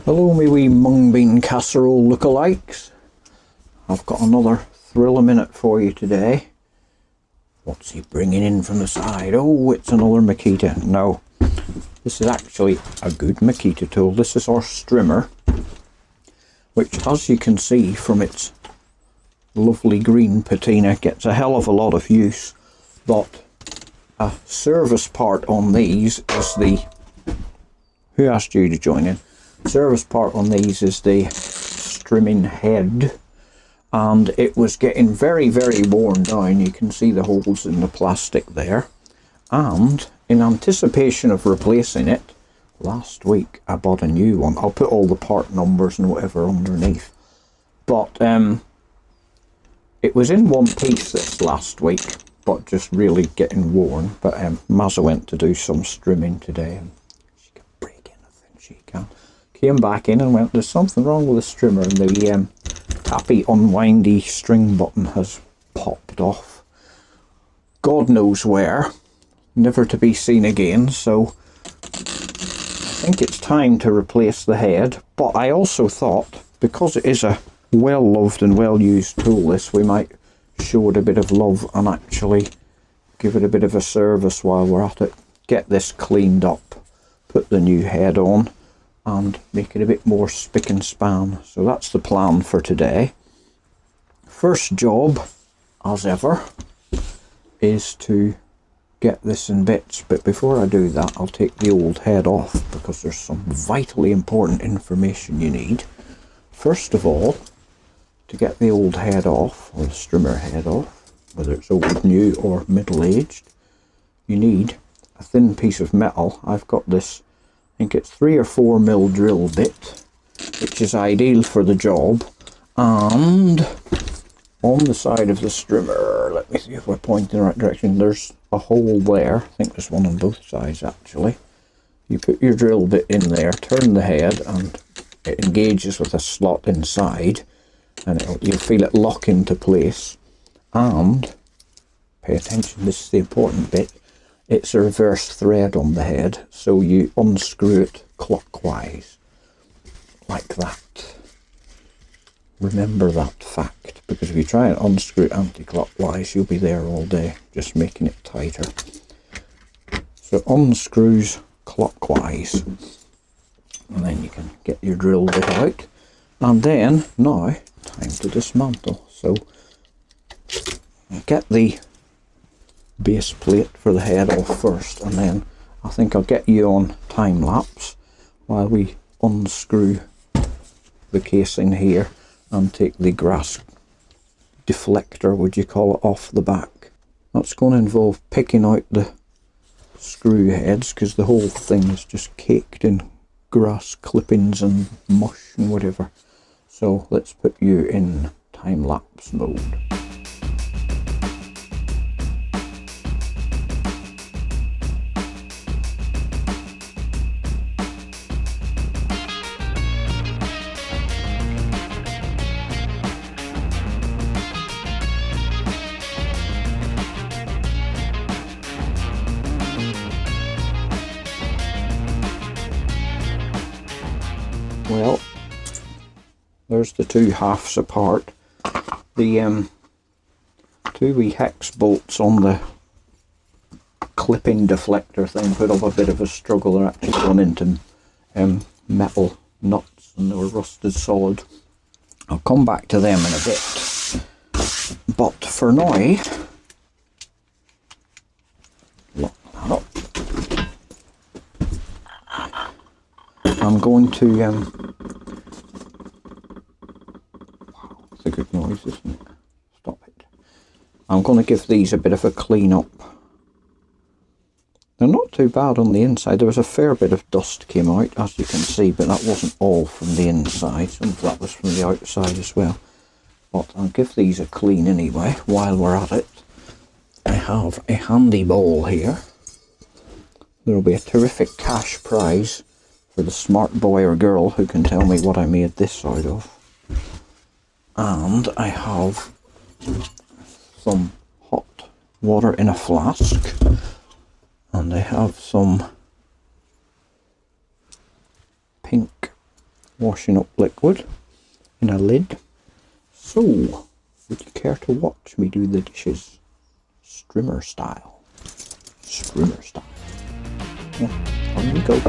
Hello me wee mung bean casserole lookalikes. I've got another thrill-a-minute for you today. What's he bringing in from the side? Oh, it's another Makita. No, this is actually a good Makita tool. This is our strimmer, which, as you can see from its lovely green patina, gets a hell of a lot of use. But a service part on these is the... Who asked you to join in? Service part on these is the strimming head, and it was getting very worn down. You can see the holes in the plastic there, and in anticipation of replacing it, last week I bought a new one. I'll put all the part numbers and whatever underneath, but it was in one piece this last week, but just really getting worn. But Mazza went to do some strimming today, and she can break anything she can. Came back in and went, there's something wrong with the strimmer, and the tappy unwindy string button has popped off. God knows where, never to be seen again. So I think it's time to replace the head. But I also thought, because it is a well loved and well used tool, this, we might show it a bit of love and actually give it a bit of a service while we're at it. Get this cleaned up, put the new head on, and make it a bit more spick and span. So that's the plan for today. First job, as ever, is to get this in bits. But before I do that, I'll take the old head off, because there's some vitally important information you need. First of all, to get the old head off, or the strimmer head off, whether it's old, new or middle-aged, you need a thin piece of metal. I've got this, I think it's 3 or 4 mil drill bit, which is ideal for the job. And on the side of the strimmer, let me see if we're pointing in the right direction, there's a hole there. I think there's one on both sides actually. You put your drill bit in there, turn the head, and it engages with a slot inside, and you'll feel it lock into place. And pay attention, this is the important bit. It's a reverse thread on the head, so you unscrew it clockwise, like that. Remember that fact, because if you try and unscrew it anti-clockwise, you'll be there all day, just making it tighter. So unscrews clockwise, and then you can get your drill bit out. And then, now, time to dismantle. So, get the base plate for the head off first, and then I think I'll get you on time lapse while we unscrew the casing here and take the grass deflector, would you call it, off the back. That's going to involve picking out the screw heads, because the whole thing is just caked in grass clippings and mush and whatever. So let's put you in time lapse mode. Well, there's the two halves apart. The two wee hex bolts on the clipping deflector thing put up a bit of a struggle. They're actually gone into metal nuts and they were rusted solid. I'll come back to them in a bit. But for now, lock that up. I'm going to, wow, that's a good noise, isn't it? Stop it. I'm going to give these a bit of a clean up. They're not too bad on the inside. There was a fair bit of dust came out, as you can see, but that wasn't all from the inside. Some of that was from the outside as well. But I'll give these a clean anyway while we're at it. I have a handy bowl here. There will be a terrific cash prize for the smart boy or girl who can tell me what I made this out of. And I have some hot water in a flask, and I have some pink washing up liquid in a lid. So, would you care to watch me do the dishes strimmer style? Strimmer style. Yeah, on we go.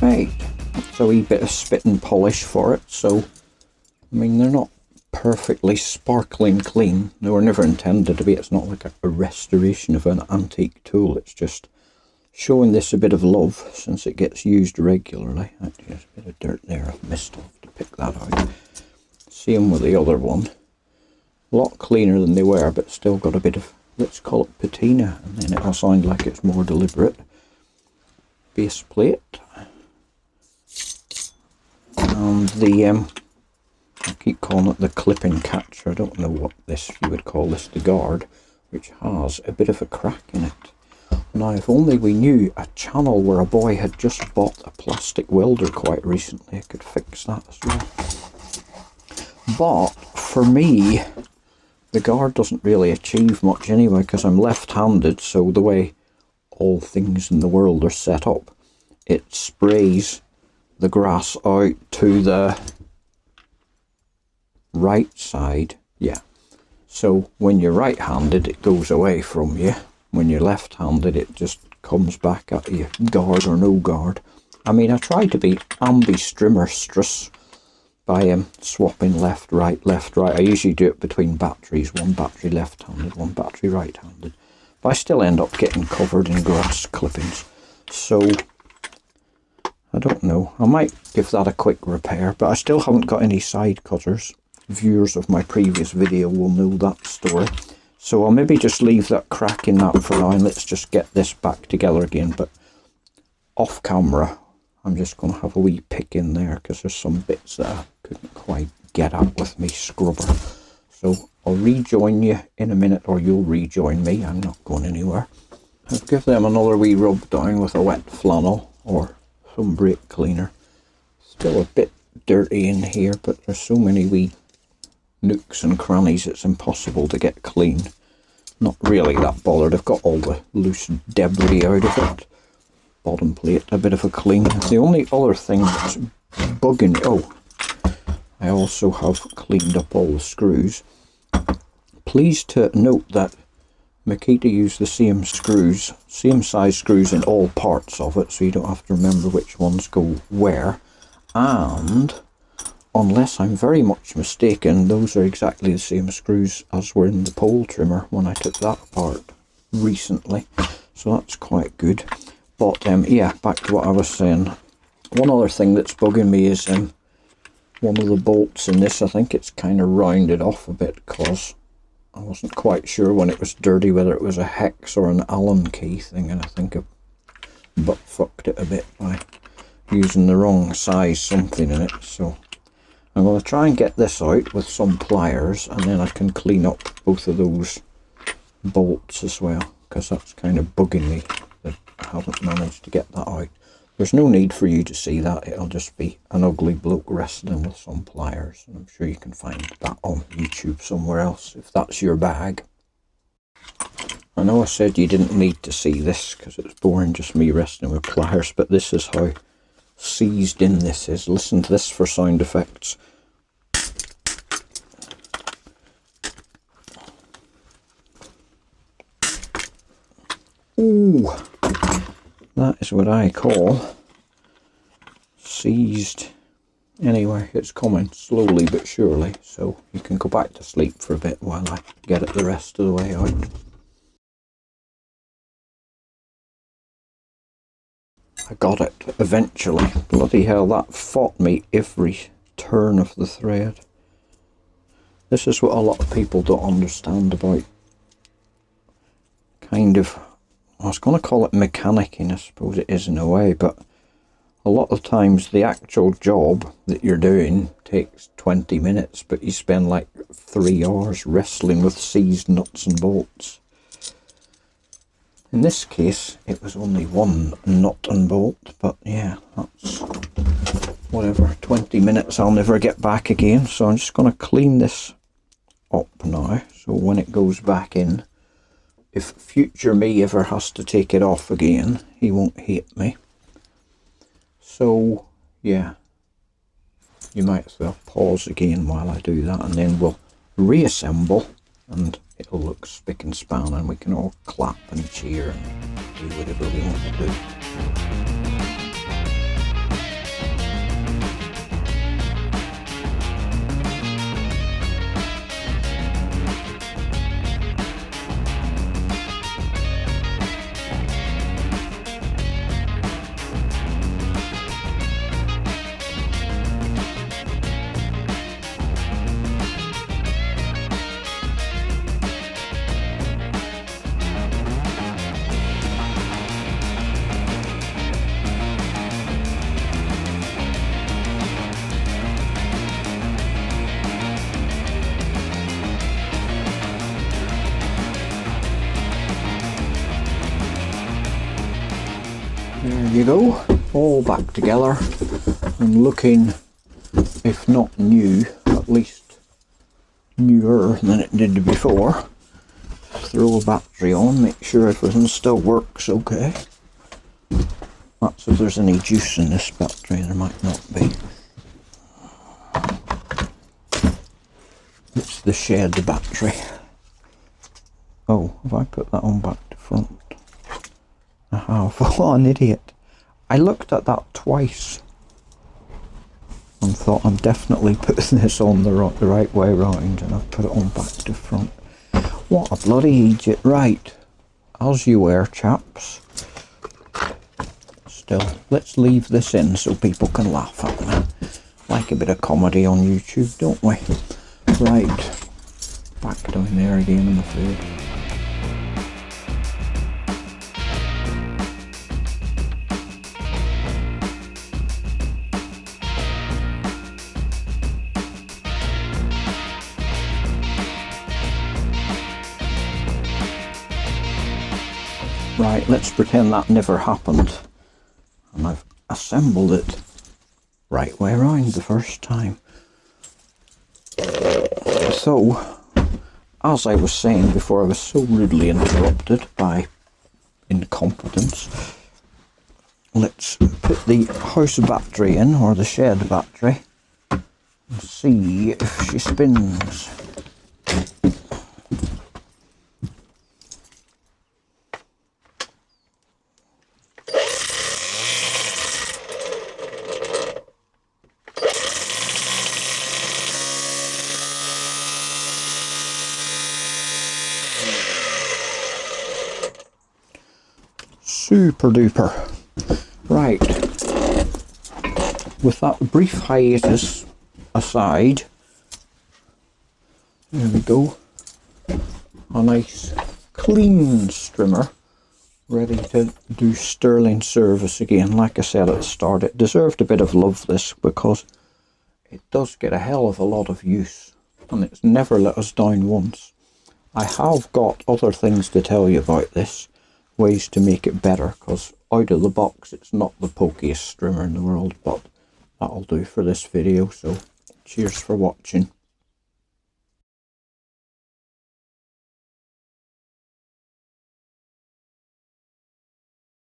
Right, that's a wee bit of spit and polish for it, so, I mean, they're not perfectly sparkling clean. They were never intended to be. It's not like a restoration of an antique tool, it's just showing this a bit of love since it gets used regularly. Actually, there's a bit of dirt there, I've missed off to pick that out. Same with the other one. A lot cleaner than they were, but still got a bit of, let's call it patina, and then it'll sound like it's more deliberate. Base plate. And the, I keep calling it the clipping catcher. I don't know what this, you would call this, the guard, which has a bit of a crack in it. Now, if only we knew a channel where a boy had just bought a plastic welder quite recently, I could fix that as well. But for me, the guard doesn't really achieve much anyway, because I'm left-handed, so the way all things in the world are set up, it sprays the grass out to the right side. Yeah, so when you're right-handed it goes away from you. When you're left-handed it just comes back at you, guard or no guard. I mean, I try to be ambidextrous by swapping left right. I usually do it between batteries, one battery left-handed, one battery right-handed, but I still end up getting covered in grass clippings. So I don't know, I might give that a quick repair, but I still haven't got any side cutters. Viewers of my previous video will know that story. So I'll maybe just leave that crack in that for now, and let's just get this back together again. But off camera, I'm just going to have a wee pick in there, because there's some bits that I couldn't quite get at with me scrubber. So I'll rejoin you in a minute, or you'll rejoin me. I'm not going anywhere. I'll give them another wee rub down with a wet flannel, or some brake cleaner. Still a bit dirty in here, but there's so many wee nooks and crannies it's impossible to get clean. Not really that bothered. I've got all the loose debris out of it. Bottom plate, a bit of a clean. The only other thing that's bugging me, oh, I also have cleaned up all the screws. Please to note that Makita used the same screws, same size screws in all parts of it, so you don't have to remember which ones go where. And unless I'm very much mistaken, those are exactly the same screws as were in the pole trimmer when I took that apart recently, so that's quite good. But yeah, back to what I was saying. One other thing that's bugging me is one of the bolts in this. I think it's kind of rounded off a bit, because I wasn't quite sure when it was dirty whether it was a hex or an Allen key thing, and I think I butt fucked it a bit by using the wrong size something in it. So I'm going to try and get this out with some pliers, and then I can clean up both of those bolts as well, because that's kind of bugging me that I haven't managed to get that out. There's no need for you to see that. It'll just be an ugly bloke wrestling with some pliers, and I'm sure you can find that on YouTube somewhere else if that's your bag. I know I said you didn't need to see this because it's boring just me wrestling with pliers, but this is how seized in this is. Listen to this for sound effects. Ooh, that is what I call seized. Anyway, it's coming slowly but surely, so you can go back to sleep for a bit while I get it the rest of the way out. I got it eventually. Bloody hell, that fought me every turn of the thread. This is what a lot of people don't understand about kind of, I was going to call it mechanicking, I suppose it is in a way, but a lot of times the actual job that you're doing takes 20 minutes, but you spend like 3 hours wrestling with seized nuts and bolts. In this case, it was only one nut and bolt, but yeah, that's whatever, 20 minutes I'll never get back again. So I'm just going to clean this up now, so when it goes back in, if future me ever has to take it off again, he won't hate me. So yeah, you might as well pause again while I do that, and then we'll reassemble and it'll look spick and span and we can all clap and cheer and do whatever we want to do. There you go, all back together and looking, if not new, at least newer than it did before. Throw a battery on, make sure everything still works okay. That's if there's any juice in this battery, there might not be. It's the shed battery. Oh, have I put that on back to front? I have. What an idiot. I looked at that twice and thought I'm definitely putting this on the right way round, and I've put it on back to front. What a bloody idiot. Right, as you were, chaps. Still, let's leave this in so people can laugh at me. Like a bit of comedy on YouTube, don't we? Right, back down there again, I'm afraid. Right, let's pretend that never happened, and I've assembled it right way around the first time. So, as I was saying before I was so rudely interrupted by incompetence, let's put the house battery in, or the shed battery, and see if she spins. Super duper. Right, with that brief hiatus aside, there we go, a nice clean strimmer ready to do sterling service again. Like I said at the start, it deserved a bit of love, this, because it does get a hell of a lot of use and it's never let us down once. I have got other things to tell you about this, ways to make it better, because out of the box it's not the pokiest strimmer in the world, but that'll do for this video. So cheers for watching.